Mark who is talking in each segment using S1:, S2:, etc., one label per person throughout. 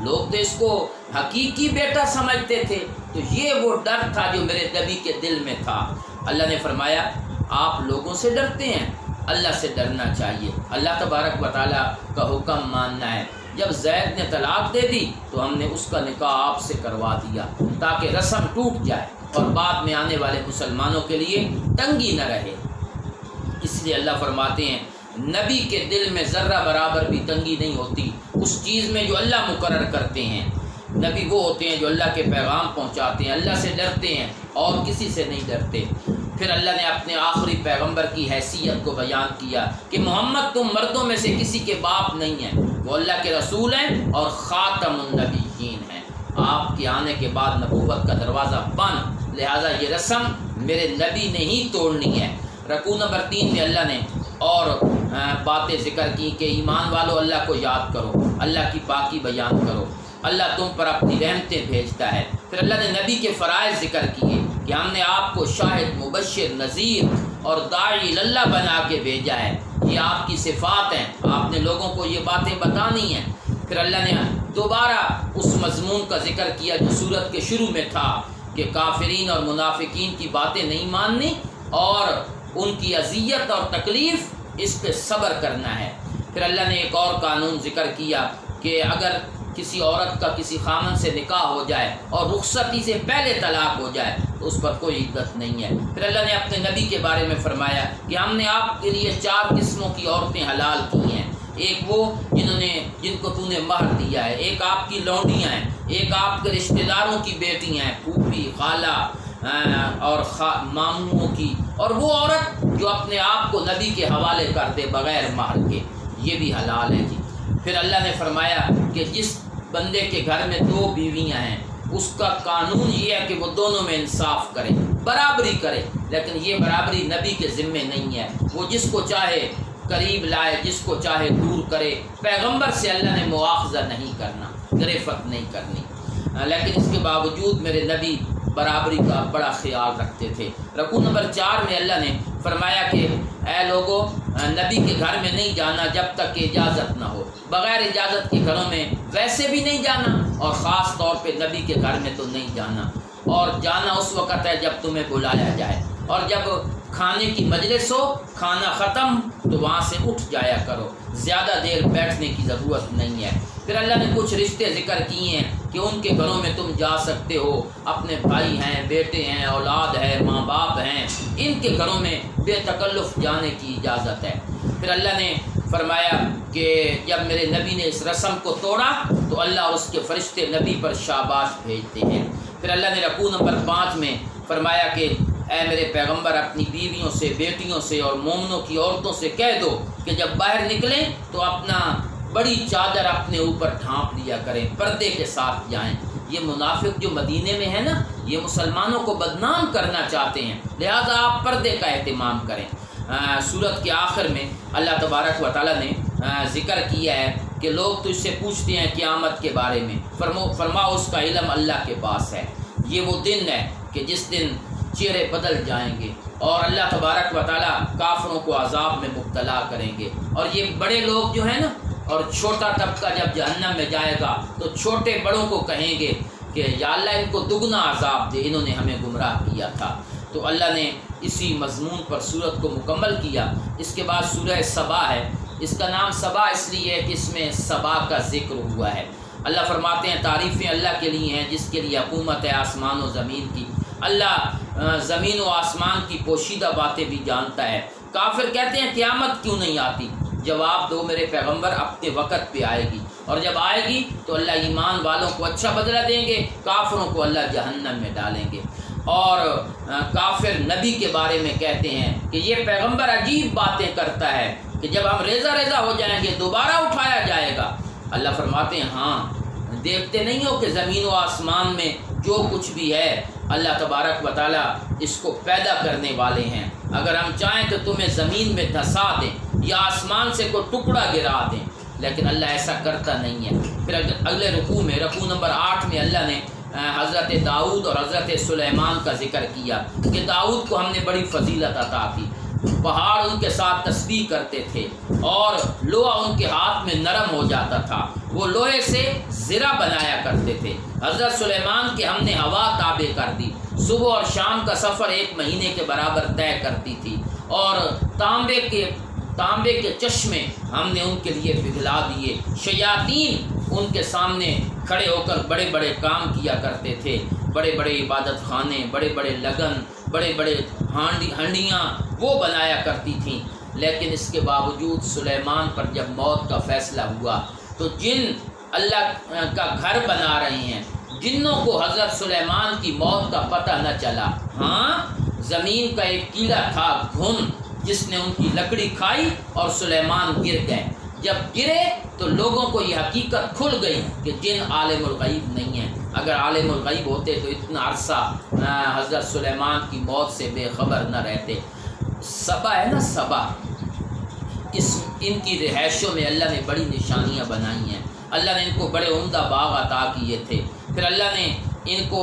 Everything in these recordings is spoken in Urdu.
S1: لوگ تو اس کو حقیقی بیٹا سمجھتے تھے۔ تو یہ وہ ڈر تھا جو میرے نبی کے دل میں تھا۔ اللہ نے فرمایا آپ لوگوں سے ڈرتے ہیں، اللہ سے ڈرنا چاہیے، اللہ تبارک و تعالیٰ کا حکم ماننا ہے۔ جب زید نے طلاق دے دی تو ہم نے اس کا نکاح آپ سے کروا دیا تاکہ رسم ٹوٹ جائے اور بعد میں آنے والے مسلمانوں کے لیے تنگی نہ رہے۔ اس لیے اللہ فرماتے ہیں نبی کے دل میں ذرہ برابر بھی تنگی نہیں ہوتی اس چیز میں جو اللہ مقرر کرتے ہیں۔ نبی وہ ہوتے ہیں جو اللہ کے پیغام پہنچاتے ہیں، اللہ سے ڈرتے ہیں اور کسی سے نہیں ڈرتے۔ پھر اللہ نے اپنے آخری پیغمبر کی حیثیت کو بیان کیا کہ محمد تم مردوں میں سے کسی کے باپ نہیں ہیں، وہ اللہ کے رسول ہیں اور خاتم النبیین ہیں۔ آپ کے آنے کے بعد نبوت کا دروازہ بند، لہٰذا یہ رسم میرے نبی نے ہی توڑنی ہے۔ رکوع نمبر 3 میں اللہ نے اور باتیں ذکر کی کہ ایمان والو اللہ کو یاد کرو، اللہ کی پاکی بیان کرو، اللہ تم پر اپنی رحمتیں بھیجتا ہے۔ پھر اللہ نے نبی کے فرائض ذکر کیے کہ ہم نے آپ کو شاہد، مبشر، نذیر اور داعی اللہ بنا کے بھیجا ہے، یہ آپ کی صفات ہیں، آپ نے لوگوں کو یہ باتیں بتانی ہیں۔ پھر اللہ نے دوبارہ اس مضمون کا ذکر کیا جو سورت کے شروع میں تھا کہ کافرین اور منافقین کی باتیں نہیں ماننی اور ان کی اذیت اور تکلیف، اس پہ صبر کرنا ہے۔ پھر اللہ نے ایک اور قانون ذکر کیا کہ اگر کسی عورت کا کسی خامن سے نکاح ہو جائے اور رخصتی سے پہلے طلاق ہو جائے تو اس پر کوئی عدت نہیں ہے۔ پھر اللہ نے اپنے نبی کے بارے میں فرمایا کہ ہم نے آپ کے لیے 4 قسموں کی عورتیں حلال کی ہیں، ایک وہ جن کو تو نے مہر دیا ہے، ایک آپ کی لونڈیاں ہیں، ایک آپ کے رشتہ داروں کی بیٹیاں ہیں، پھوپھی، خالہ اور ماموں کی، اور وہ عورت جو اپنے آپ کو نبی کے حوالے کر دے بغیر مہر کے، یہ بھی حلال ہے جی۔ پھر اللہ نے فرمایا کہ جس بندے کے گھر میں 2 بیویاں ہیں اس کا قانون یہ ہے کہ وہ دونوں میں انصاف کرے، برابری کرے، لیکن یہ برابری نبی کے ذمے نہیں ہے، وہ جس کو چاہے قریب لائے، جس کو چاہے دور کرے۔ پیغمبر سے اللہ نے مواخذہ نہیں کرنا، گرفت نہیں کرنی، لیکن اس کے باوجود میرے نبی برابری کا بڑا خیال رکھتے تھے۔ رکوع نمبر 4 میں اللہ نے فرمایا کہ اے لوگو نبی کے گھر میں نہیں جانا جب تک کہ اجازت نہ ہو، بغیر اجازت کے گھروں میں ویسے بھی نہیں جانا، اور خاص طور پہ نبی کے گھر میں تو نہیں جانا، اور جانا اس وقت ہے جب تمہیں بلایا جائے، اور جب کھانے کی مجلس ہو، کھانا ختم تو وہاں سے اٹھ جایا کرو، زیادہ دیر بیٹھنے کی ضرورت نہیں ہے۔ پھر اللہ نے کچھ رشتے ذکر کیے ہیں کہ ان کے گھروں میں تم جا سکتے ہو، اپنے بھائی ہیں، بیٹے ہیں، اولاد ہے، ماں باپ ہیں، ان کے گھروں میں بے تکلف جانے کی اجازت ہے۔ پھر اللہ نے فرمایا کہ جب میرے نبی نے اس رسم کو توڑا تو اللہ اور اس کے فرشتے نبی پر شاباش بھیجتے ہیں۔ پھر اللہ نے رکوع نمبر 5 میں فرمایا کہ اے میرے پیغمبر اپنی بیویوں سے، بیٹیوں سے اور مومنوں کی عورتوں سے کہہ دو کہ جب باہر نکلیں تو اپنا بڑی چادر اپنے اوپر ڈھانپ لیا کریں، پردے کے ساتھ جائیں۔ یہ منافق جو مدینے میں ہے نا، یہ مسلمانوں کو بدنام کرنا چاہتے ہیں، لہذا آپ پردے کا اہتمام کریں۔ سورت کے آخر میں اللہ تبارک و تعالیٰ نے ذکر کیا ہے کہ لوگ تجھ سے پوچھتے ہیں قیامت کے بارے میں، فرماؤ اس کا علم اللہ کے پاس ہے۔ یہ وہ دن ہے کہ جس دن چہرے بدل جائیں گے اور اللہ تبارک و تعالیٰ کافروں کو عذاب میں مبتلا کریں گے، اور یہ بڑے لوگ جو ہیں نا اور چھوٹا طبقہ جب جہنم میں جائے گا تو چھوٹے بڑوں کو کہیں گے کہ یا اللہ ان کو دگنا عذاب دے، انہوں نے ہمیں گمراہ کیا تھا۔ تو اللہ نے اسی مضمون پر سورت کو مکمل کیا۔ اس کے بعد سورہ سبا ہے، اس کا نام سبا اس لیے ہے کہ اس میں سبا کا ذکر ہوا ہے۔ اللہ فرماتے ہیں تعریفیں اللہ کے لیے ہیں جس کے لیے حکومت ہے آسمان و زمین کی۔ اللہ زمین و آسمان کی پوشیدہ باتیں بھی جانتا ہے۔ کافر کہتے ہیں قیامت کیوں نہیں آتی؟ جواب دو میرے پیغمبر، اپنے وقت پہ آئے گی، اور جب آئے گی تو اللہ ایمان والوں کو اچھا بدلہ دیں گے، کافروں کو اللہ جہنم میں ڈالیں گے۔ اور کافر نبی کے بارے میں کہتے ہیں کہ یہ پیغمبر عجیب باتیں کرتا ہے کہ جب ہم ریزہ ریزہ ہو جائیں گے دوبارہ اٹھایا جائے گا۔ اللہ فرماتے ہیں ہاں، دیکھتے نہیں ہو کہ زمین و آسمان میں جو کچھ بھی ہے اللہ تبارک و تعالیٰ اس کو پیدا کرنے والے ہیں۔ اگر ہم چاہیں تو تمہیں زمین میں دھسا دیں یا آسمان سے کوئی ٹکڑا گرا دیں، لیکن اللہ ایسا کرتا نہیں ہے۔ پھر اگلے رکوع میں، رکوع نمبر 8 میں اللہ نے حضرت داؤد اور حضرت سلیمان کا ذکر کیا کہ داؤد کو ہم نے بڑی فضیلت عطا کی، پہاڑ ان کے ساتھ تسبیح کرتے تھے اور لوہا ان کے ہاتھ میں نرم ہو جاتا تھا، وہ لوہے سے زرہ بنایا کرتے تھے۔ حضرت سلیمان کے ہم نے ہوا تابع کر دی، صبح اور شام کا سفر 1 مہینے کے برابر طے کرتی تھی، اور تانبے کے چشمے ہم نے ان کے لیے پگھلا دیے۔ شیاطین ان کے سامنے کھڑے ہو کر بڑے بڑے کام کیا کرتے تھے، بڑے بڑے عبادت خانے، بڑے بڑے لگن، بڑے بڑے ہنڈیاں وہ بنایا کرتی تھیں۔ لیکن اس کے باوجود سلیمان پر جب موت کا فیصلہ ہوا تو جن اللہ کا گھر بنا رہے ہیں، جنوں کو حضرت سلیمان کی موت کا پتہ نہ چلا۔ ہاں، زمین کا ایک کیڑا تھا گھن، جس نے ان کی لکڑی کھائی اور سلیمان گر گئے۔ جب گرے تو لوگوں کو یہ حقیقت کھل گئی کہ جن عالم الغیب نہیں ہیں۔ اگر عالم الغیب ہوتے تو اتنا عرصہ حضرت سلیمان کی موت سے بے خبر نہ رہتے۔ سبا ہے نا، سبا، ان کی رہائشوں میں اللہ نے بڑی نشانیاں بنائی ہیں۔ اللہ نے ان کو بڑے عمدہ باغ عطا کیے تھے، پھر اللہ نے ان کو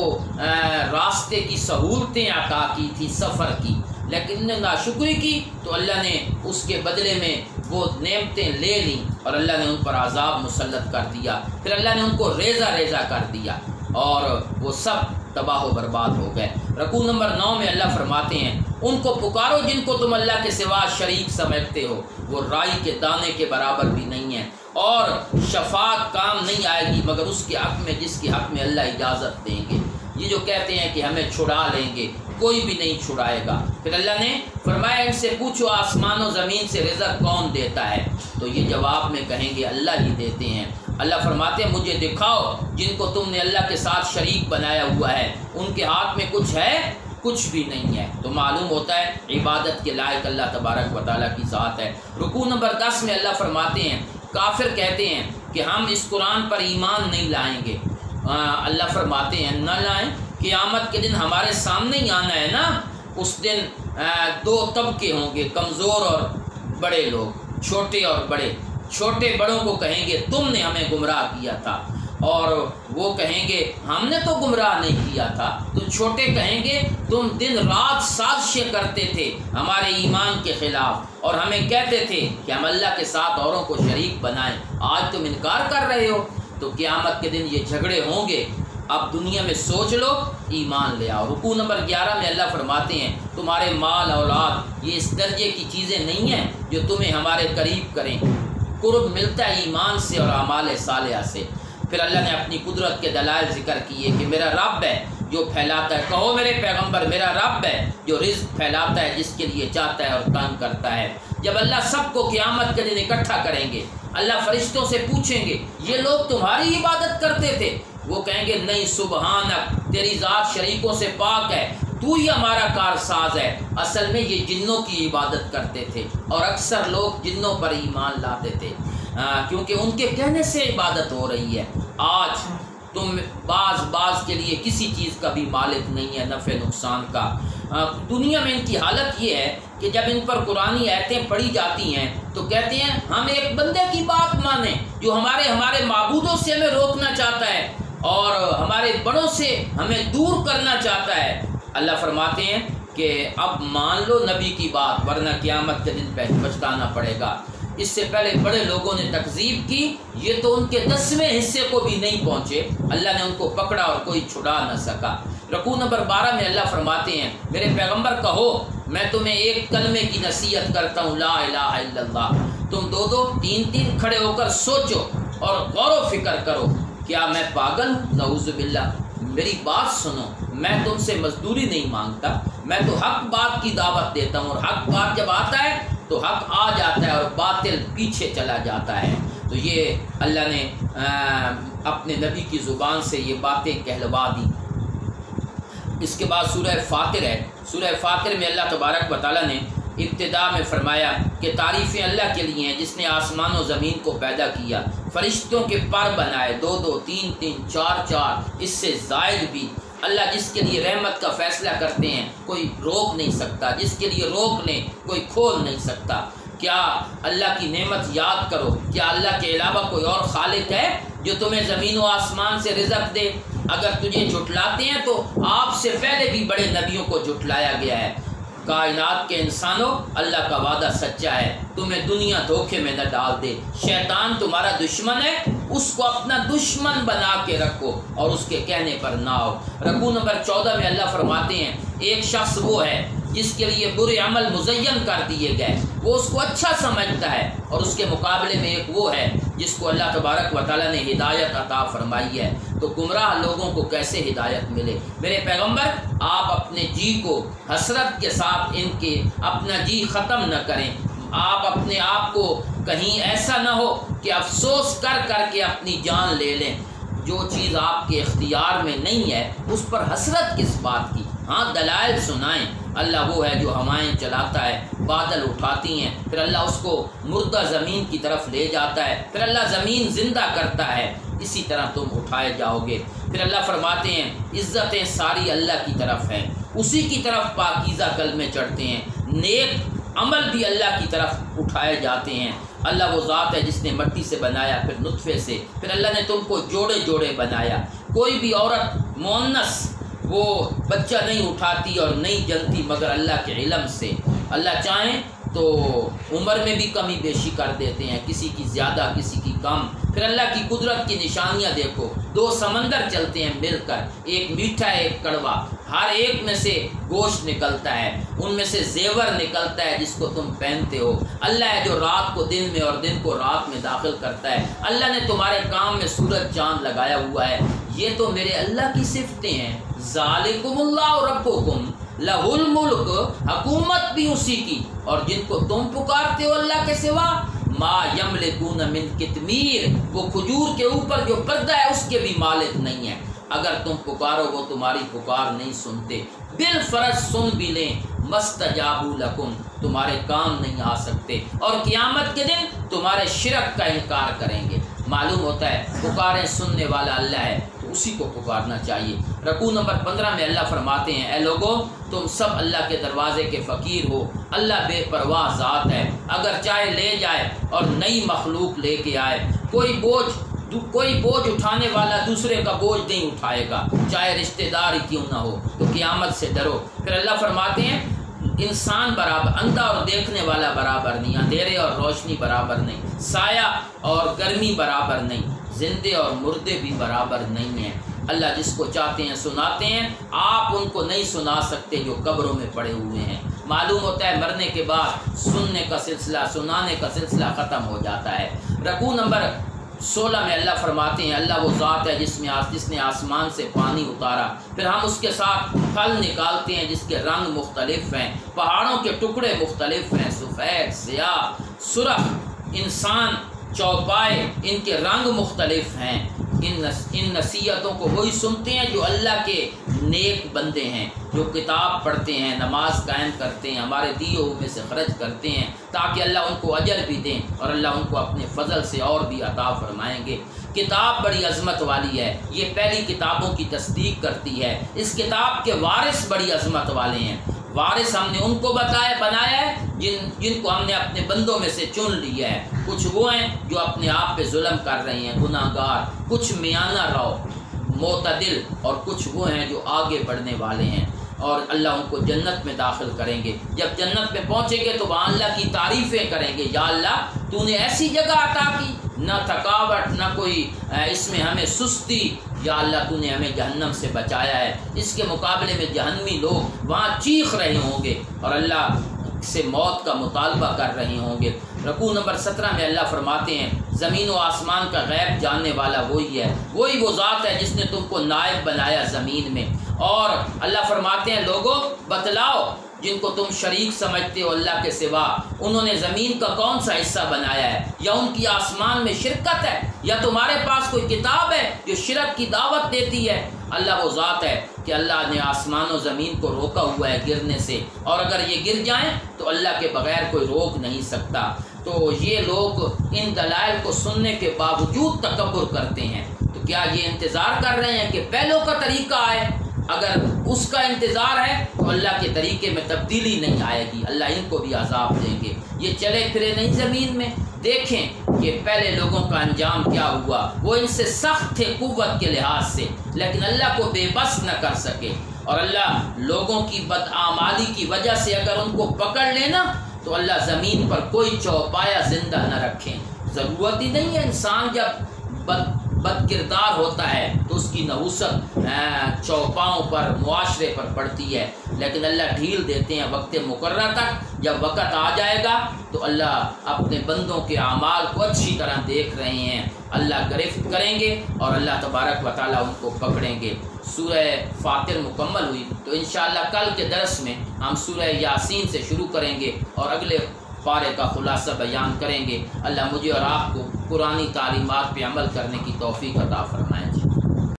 S1: راستے کی سہولتیں عطا کی تھی سفر کی، لیکن انہوں نے ناشکری کی تو اللہ نے اس کے بدلے میں وہ نعمتیں لے لیں اور اللہ نے ان پر عذاب مسلط کر دیا۔ پھر اللہ نے ان کو ریزہ ریزہ کر دیا اور وہ سب تباہ و برباد ہو گئے۔ رکوع نمبر 9 میں اللہ فرماتے ہیں، ان کو پکارو جن کو تم اللہ کے سوا شریک سمجھتے ہو، وہ رائی کے دانے کے برابر بھی نہیں ہے، اور شفاعت کام نہیں آئے گی مگر اس کے حق میں جس کے حق میں اللہ اجازت دیں گے۔ یہ جو کہتے ہیں کہ ہمیں چھڑا لیں گے، کوئی بھی نہیں چھڑائے گا۔ پھر اللہ نے فرمایا، ان سے پوچھو آسمان و زمین سے رزق کون دیتا ہے، تو یہ جواب میں کہیں گے اللہ ہی دیتے ہیں۔ اللہ فرماتے ہیں، مجھے دکھاؤ جن کو تم نے اللہ کے ساتھ شریک بنایا ہوا ہے، ان کے ہاتھ میں کچھ ہے؟ کچھ بھی نہیں ہے۔ تو معلوم ہوتا ہے عبادت کے لائق اللہ تبارک و تعالیٰ کی ذات ہے۔ رکوع نمبر 10 میں اللہ فرماتے ہیں، کافر کہتے ہیں کہ ہم اس قرآن پر ایمان نہیں لائیں گے۔ اللہ فرماتے ہیں نہ لائیں، قیامت کے دن ہمارے سامنے ہی آنا ہے نا۔ اس دن 2 طبقے ہوں گے، کمزور اور بڑے لوگ، چھوٹے اور بڑے۔ چھوٹے بڑوں کو کہیں گے تم نے ہمیں گمراہ کیا تھا، اور وہ کہیں گے ہم نے تو گمراہ نہیں کیا تھا۔ تو چھوٹے کہیں گے تم دن رات سازشیں کرتے تھے ہمارے ایمان کے خلاف، اور ہمیں کہتے تھے کہ ہم اللہ کے ساتھ اوروں کو شریک بنائیں، آج تم انکار کر رہے ہو۔ تو قیامت کے دن یہ جھگڑے ہوں گے۔ اب دنیا میں سوچ لو، ایمان لے آؤ۔ رکوع نمبر 11 میں اللہ فرماتے ہیں، تمہارے مال اولاد یہ اس درجے کی چیزیں نہیں ہیں جو تمہیں ہمارے قریب کریں۔ قرب ملتا ہے ایمان سے اور اعمال صالحہ سے۔ پھر اللہ نے اپنی قدرت کے دلائل ذکر کیے کہ میرا رب ہے جو پھیلاتا ہے، کہو میرے پیغمبر میرا رب ہے جو رزق پھیلاتا ہے جس کے لیے چاہتا ہے اور تنگ کرتا ہے۔ جب اللہ سب کو قیامت کے دن اکٹھا کریں گے، اللہ فرشتوں سے پوچھیں گے یہ لوگ تمہاری عبادت کرتے تھے؟ وہ کہیں گے نہیں، سبحانک، تیری ذات شریکوں سے پاک ہے، تو ہی ہمارا کارساز ہے۔ اصل میں یہ جنوں کی عبادت کرتے تھے، اور اکثر لوگ جنوں پر ایمان لاتے تھے کیونکہ ان کے کہنے سے عبادت ہو رہی ہے۔ آج تم بعض کے لیے کسی چیز کا بھی مالک نہیں ہے، نفع نقصان کا۔ دنیا میں ان کی حالت یہ ہے کہ جب ان پر قرآنی آیتیں پڑھی جاتی ہیں تو کہتے ہیں ہم ایک بندے کی بات مانیں جو ہمارے معبودوں سے ہمیں روکنا چاہتا ہے اور ہمارے بڑوں سے ہمیں دور کرنا چاہتا ہے۔ اللہ فرماتے ہیں کہ اب مان لو نبی کی بات، ورنہ قیامت کے دن پچھتانا پڑے گا۔ اس سے پہلے بڑے لوگوں نے تکذیب کی، یہ تو ان کے 10ویں حصے کو بھی نہیں پہنچے، اللہ نے ان کو پکڑا اور کوئی چھڑا نہ سکا۔ رکوع نمبر 12 میں اللہ فرماتے ہیں، میرے پیغمبر کہو میں تمہیں ایک کلمے کی نصیحت کرتا ہوں، لا الہ الا اللہ۔ تم 2 3 کھڑے ہو کر سوچو اور غور و فکر کرو، کیا میں پاگل ہوں؟ نعوذ باللہ۔ میری بات سنو، میں تم سے مزدوری نہیں مانگتا، میں تو حق بات کی دعوت دیتا ہوں، اور حق بات جب آتا ہے تو حق آ جاتا ہے اور باطل پیچھے چلا جاتا ہے۔ تو یہ اللہ نے اپنے نبی کی زبان سے یہ باتیں کہلوا دی۔ اس کے بعد سورہ فاطر ہے۔ سورہ فاطر میں اللہ تبارک و تعالیٰ نے ابتدا میں فرمایا کہ تعریفیں اللہ کے لیے ہیں جس نے آسمان و زمین کو پیدا کیا، فرشتوں کے پر بنائے، 2 2 3 3 4 4، اس سے زائد بھی۔ اللہ جس کے لیے رحمت کا فیصلہ کرتے ہیں کوئی روک نہیں سکتا، جس کے لیے روک لیں کوئی کھول نہیں سکتا۔ کیا اللہ کی نعمت یاد کرو، کیا اللہ کے علاوہ کوئی اور خالق ہے جو تمہیں زمین و آسمان سے رزق دے؟ اگر تجھے جھٹلاتے ہیں تو آپ سے پہلے بھی بڑے نبیوں کو جھٹلایا گیا ہے۔ کائنات کے انسانوں، اللہ کا وعدہ سچا ہے، تمہیں دنیا دھوکے میں نہ ڈال دے۔ شیطان تمہارا دشمن ہے، اس کو اپنا دشمن بنا کے رکھو اور اس کے کہنے پر نہ آؤ۔ رکوع نمبر 14 میں اللہ فرماتے ہیں ایک شخص وہ ہے جس کے لیے برے عمل مزین کر دیے گئے، وہ اس کو اچھا سمجھتا ہے، اور اس کے مقابلے میں ایک وہ ہے جس کو اللہ تبارک و تعالیٰ نے ہدایت عطا فرمائی ہے۔ تو گمراہ لوگوں کو کیسے ہدایت ملے؟ میرے پیغمبر، آپ اپنے جی کو حسرت کے ساتھ ان کے اپنا جی ختم نہ کریں، آپ اپنے آپ کو کہیں ایسا نہ ہو کہ افسوس کر کر کے اپنی جان لے لیں۔ جو چیز آپ کے اختیار میں نہیں ہے اس پر حسرت کس بات کی؟ ہاں، دلائل سنائیں۔ اللہ وہ ہے جو ہوائیں چلاتا ہے، بادل اٹھاتی ہیں، پھر اللہ اس کو مردہ زمین کی طرف لے جاتا ہے، پھر اللہ زمین زندہ کرتا ہے، اسی طرح تم اٹھائے جاؤ گے۔ پھر اللہ فرماتے ہیں عزتیں ساری اللہ کی طرف ہیں، اسی کی طرف پاکیزہ کلمے چڑھتے ہیں، نیک عمل بھی اللہ کی طرف اٹھائے جاتے ہیں۔ اللہ وہ ذات ہے جس نے مٹی سے بنایا، پھر نطفے سے، پھر اللہ نے تم کو جوڑے جوڑے بنایا۔ کوئی بھی عورت مؤنث وہ بچہ نہیں اٹھاتی اور نہیں جنتی مگر اللہ کے علم سے۔ اللہ چاہیں تو عمر میں بھی کمی بیشی کر دیتے ہیں، کسی کی زیادہ کسی کی کم۔ پھر اللہ کی قدرت کی نشانیاں دیکھو، دو سمندر چلتے ہیں مل کر، ایک میٹھا ایک کڑوا، ہر ایک میں سے گوشت نکلتا ہے، ان میں سے زیور نکلتا ہے جس کو تم پہنتے ہو۔ اللہ ہے جو رات کو دن میں اور دن کو رات میں داخل کرتا ہے۔ اللہ نے تمہارے کام میں سورج چاند لگایا ہوا ہے۔ یہ تو میرے اللہ کی صفتیں ہیں۔ ذالکم اللہ ربکم لہ الملک، حکومت بھی اسی کی، اور جن کو تم پکارتے ہو اللہ کے سوا، ما یملکون من قطمیر، وہ کھجور کے اوپر جو پردہ ہے اس کے بھی مالک نہیں ہے۔ اگر تم پکارو وہ تمہاری پکار نہیں سنتے، بالفرض سن بھی لیں، مستجابوا لکم، تمہارے کام نہیں آ سکتے، اور قیامت کے دن تمہارے شرک کا انکار کریں گے۔ معلوم ہوتا ہے پکاریں سننے والا اللہ ہے، تو اسی کو پکارنا چاہیے۔ رکوع نمبر 15 میں اللہ فرماتے ہیں اے لوگوں، تم سب اللہ کے دروازے کے فقیر ہو، اللہ بے پرواہ ذات ہے، اگر چاہے لے جائے اور نئی مخلوق لے کے آئے۔ کوئی بوجھ اٹھانے والا دوسرے کا بوجھ نہیں اٹھائے گا، چاہے رشتہ دار ہی کیوں نہ ہو۔ تو قیامت سے ڈرو۔ پھر اللہ فرماتے ہیں انسان برابر، اندھا اور دیکھنے والا برابر نہیں، اندھیرے اور روشنی برابر نہیں، سایہ اور گرمی برابر نہیں، زندے اور مردے بھی برابر نہیں ہیں۔ اللہ جس کو چاہتے ہیں سناتے ہیں، آپ ان کو نہیں سنا سکتے جو قبروں میں پڑے ہوئے ہیں۔ معلوم ہوتا ہے مرنے کے بعد سننے کا سلسلہ، سنانے کا سلسلہ ختم ہو جاتا ہے۔ رکوع نمبر 16 میں اللہ فرماتے ہیں اللہ وہ ذات ہے جس نے آسمان سے پانی اتارا، پھر ہم اس کے ساتھ پھل نکالتے ہیں جس کے رنگ مختلف ہیں، پہاڑوں کے ٹکڑے مختلف ہیں، سفید، سیاہ، سرخ، انسان، چوپائے، ان کے رنگ مختلف ہیں۔ ان نصیحتوں کو وہی سنتے ہیں جو اللہ کے نیک بندے ہیں، جو کتاب پڑھتے ہیں، نماز قائم کرتے ہیں، ہمارے دیے ہوئے میں سے خرچ کرتے ہیں، تاکہ اللہ ان کو اجر بھی دیں اور اللہ ان کو اپنے فضل سے اور بھی عطا فرمائیں گے۔ کتاب بڑی عظمت والی ہے، یہ پہلی کتابوں کی تصدیق کرتی ہے۔ اس کتاب کے وارث بڑی عظمت والے ہیں۔ وارث ہم نے ان کو بنایا ہے جن کو ہم نے اپنے بندوں میں سے چن لیا ہے۔ کچھ وہ ہیں جو اپنے آپ پہ ظلم کر رہے ہیں، گناہ گار، کچھ میانہ رو معتدل، اور کچھ وہ ہیں جو آگے بڑھنے والے ہیں، اور اللہ ان کو جنت میں داخل کریں گے۔ جب جنت میں پہنچیں گے تو وہاں اللہ کی تعریفیں کریں گے، یا اللہ تو نے ایسی جگہ عطا کی، نہ تھکاوٹ نہ کوئی اس میں ہمیں سستی، یا اللہ تو نے ہمیں جہنم سے بچایا ہے۔ اس کے مقابلے میں جہنمی لوگ وہاں چیخ رہے ہوں گے اور اللہ سے موت کا مطالبہ کر رہے ہوں گے۔ رکوع نمبر 17 میں اللہ فرماتے ہیں زمین و آسمان کا غیب جاننے والا وہی ہے، وہی وہ ذات ہے جس نے تم کو نائب بنایا زمین میں۔ اور اللہ فرماتے ہیں لوگوں بتلاؤ جن کو تم شریک سمجھتے ہو اللہ کے سوا، انہوں نے زمین کا کون سا حصہ بنایا ہے، یا ان کی آسمان میں شرکت ہے، یا تمہارے پاس کوئی کتاب ہے جو شرک کی دعوت دیتی ہے۔ اللہ وہ ذات ہے کہ اللہ نے آسمان و زمین کو روکا ہوا ہے گرنے سے، اور اگر یہ گر جائیں تو اللہ کے بغیر کوئی روک نہیں سکتا۔ تو یہ لوگ ان دلائل کو سننے کے باوجود تکبر کرتے ہیں، تو کیا یہ انتظار کر رہے ہیں کہ پہلوں کا طریقہ آئے؟ اگر اس کا انتظار ہے تو اللہ کے طریقے میں تبدیلی نہیں آئے گی، اللہ ان کو بھی عذاب دیں گے۔ یہ چلے پھرے نہیں زمین میں، دیکھیں کہ پہلے لوگوں کا انجام کیا ہوا۔ وہ ان سے سخت تھے قوت کے لحاظ سے، لیکن اللہ کو بے بس نہ کر سکے۔ اور اللہ لوگوں کی بدعمالی کی وجہ سے اگر ان کو پکڑ لینا تو اللہ زمین پر کوئی چوپایا زندہ نہ رکھیں۔ ضرورت ہی نہیں ہے، انسان جب بد کردار ہوتا ہے تو اس کی نحوست چوپاؤں پر، معاشرے پر پڑتی ہے، لیکن اللہ ڈھیل دیتے ہیں وقت مقررہ تک۔ جب وقت آ جائے گا تو اللہ اپنے بندوں کے اعمال کو اچھی طرح دیکھ رہے ہیں، اللہ گرفت کریں گے اور اللہ تبارک و تعالیٰ ان کو پکڑیں گے۔ سورہ فاطر مکمل ہوئی تو انشاءاللہ کل کے درس میں ہم سورہ یاسین سے شروع کریں گے اور اگلے پارے کا خلاصہ بیان کریں گے۔ اللہ مجھے اور آپ کو قرآنی تعلیمات پہ عمل کرنے کی توفیق عطا فرمائے۔